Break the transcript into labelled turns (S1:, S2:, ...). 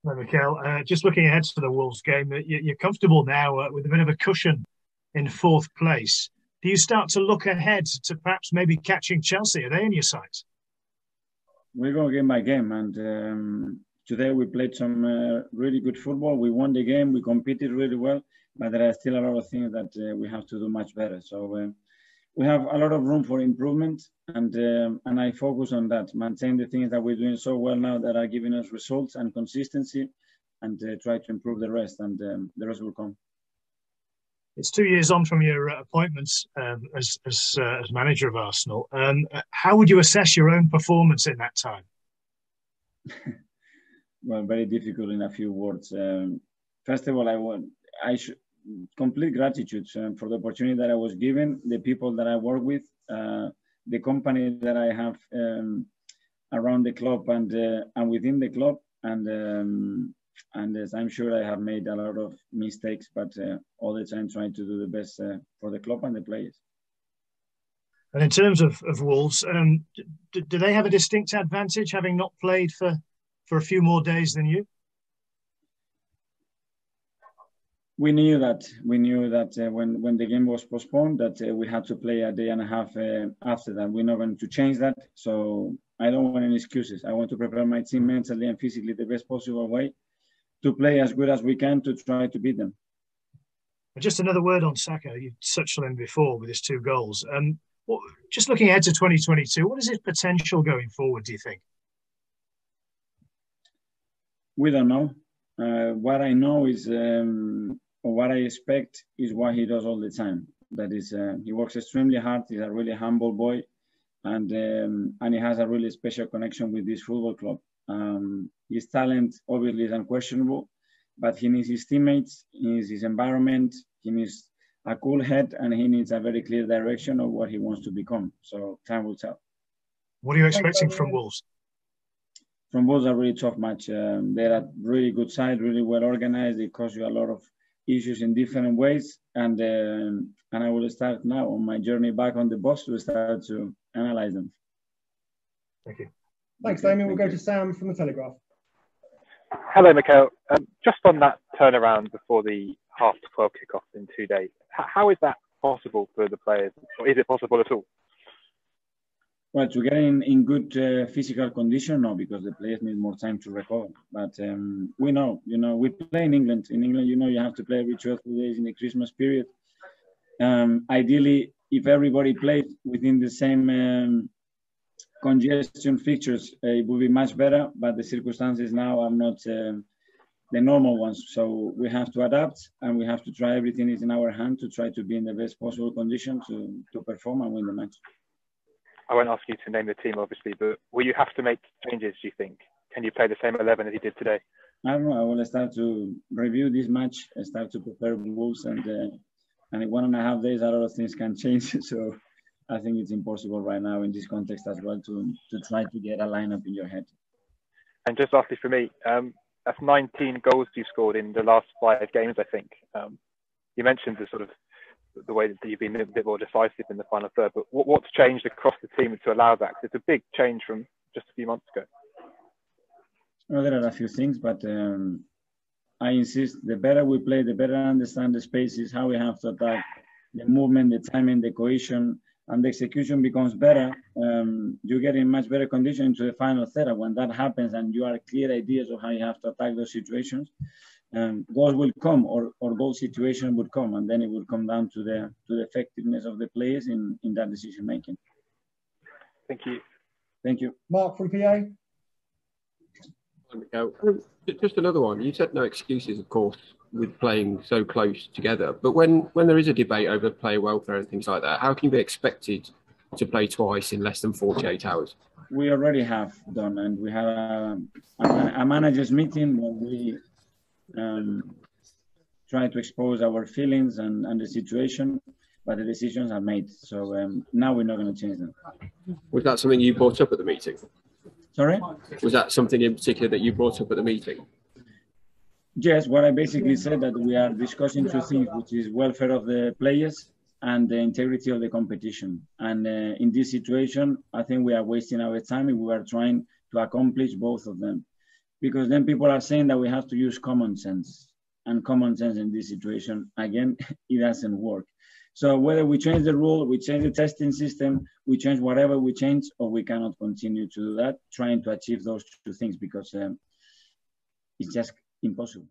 S1: Well, Mikel, just looking ahead to the Wolves game, you're comfortable now with a bit of a cushion in fourth place. Do you start to look ahead to perhaps maybe catching Chelsea? Are they in your sights?
S2: We go game by game, and today we played some really good football. We won the game, we competed really well, but there are still a lot of things that we have to do much better. So we have a lot of room for improvement, and I focus on that, maintain the things that we're doing so well now that are giving us results and consistency, and try to improve the rest, and the rest will come.
S1: It's 2 years on from your appointments as manager of Arsenal. How would you assess your own performance in that time?
S2: Well, very difficult in a few words. First of all, I should complete gratitude for the opportunity that I was given, the people that I work with, the company that I have around the club and within the club, and as I'm sure I have made a lot of mistakes, but all the time trying to do the best for the club and the players.
S1: And in terms of Wolves, do they have a distinct advantage having not played for a few more days than you?
S2: We knew that when the game was postponed, that we had to play a day and a half after that. We're not going to change that. So I don't want any excuses. I want to prepare my team mentally and physically the best possible way to play as good as we can to try to beat them.
S1: Just another word on Saka. You touched on him before with his 2 goals. Just looking ahead to 2022, what is his potential going forward, do you think?
S2: We don't know. What I know is, or what I expect is what he does all the time. That is, he works extremely hard. He's a really humble boy, and he has a really special connection with this football club. His talent obviously is unquestionable, but he needs his teammates, he needs his environment, he needs a cool head, and he needs a very clear direction of what he wants to become. So time will tell.
S1: What are you expecting from Wolves?
S2: From Wolves, a really tough match. They're a really good side, really well organized. They cause you a lot of issues in different ways, and I will start now on my journey back on the bus to start to analyze them.
S1: Thank you.
S3: Thanks, Damien. We'll go to Sam from the Telegraph.
S4: Hello, Mikel. Just on that turnaround before the 12:30 kickoff in 2 days, how is that possible for the players? Or is it possible at all?
S2: Well, to get in good physical condition, no, because the players need more time to recover. But we know, we play in England. In England, you have to play every 12 days in the Christmas period. Ideally, if everybody plays within the same congestion fixtures, it would be much better, but the circumstances now are not the normal ones. So we have to adapt, and we have to try everything is in our hand to try to be in the best possible condition to perform and win the match.
S4: I won't ask you to name the team, obviously, but will you have to make changes, do you think? Can you play the same 11 as you did today?
S2: I don't know. I will start to review this match, start to prepare Wolves, and in 1.5 days, a lot of things can change. So I think it's impossible right now in this context as well to try to get a lineup in your head.
S4: And just lastly for me, that's 19 goals you scored in the last 5 games, I think. You mentioned the way that you've been a bit more decisive in the final third, but what's changed across the team to allow that? 'Cause it's a big change from just a few months ago.
S2: Well, there are a few things, but I insist, the better we play, the better I understand the spaces, how we have to attack, the movement, the timing, the cohesion, and the execution becomes better. You get in much better condition into the final third. And when that happens and you are clear ideas of how you have to attack those situations, goals will come, or goal situation would come, and then it will come down to the effectiveness of the players in that decision making.
S4: Thank you.
S3: Thank you. Mark from PA.
S5: Just another one. You said no excuses, of course, with playing so close together. But when there is a debate over player welfare and things like that, how can you be expected to play twice in less than 48 hours?
S2: We already have done, and we had a managers meeting where we try to expose our feelings and the situation, but the decisions are made. So now we're not going to change them.
S5: Was that something you brought up at the meeting?
S2: Sorry?
S5: Was that something in particular that you brought up at the meeting?
S2: Yes, what I basically said that we are discussing 2 things, which is welfare of the players and the integrity of the competition. And in this situation, I think we are wasting our time if we are trying to accomplish both of them. because then people are saying that we have to use common sense, and common sense in this situation, again, it doesn't work. So whether we change the rule, we change the testing system, we change whatever we change, or we cannot continue to do that, trying to achieve those two things, because it's just impossible.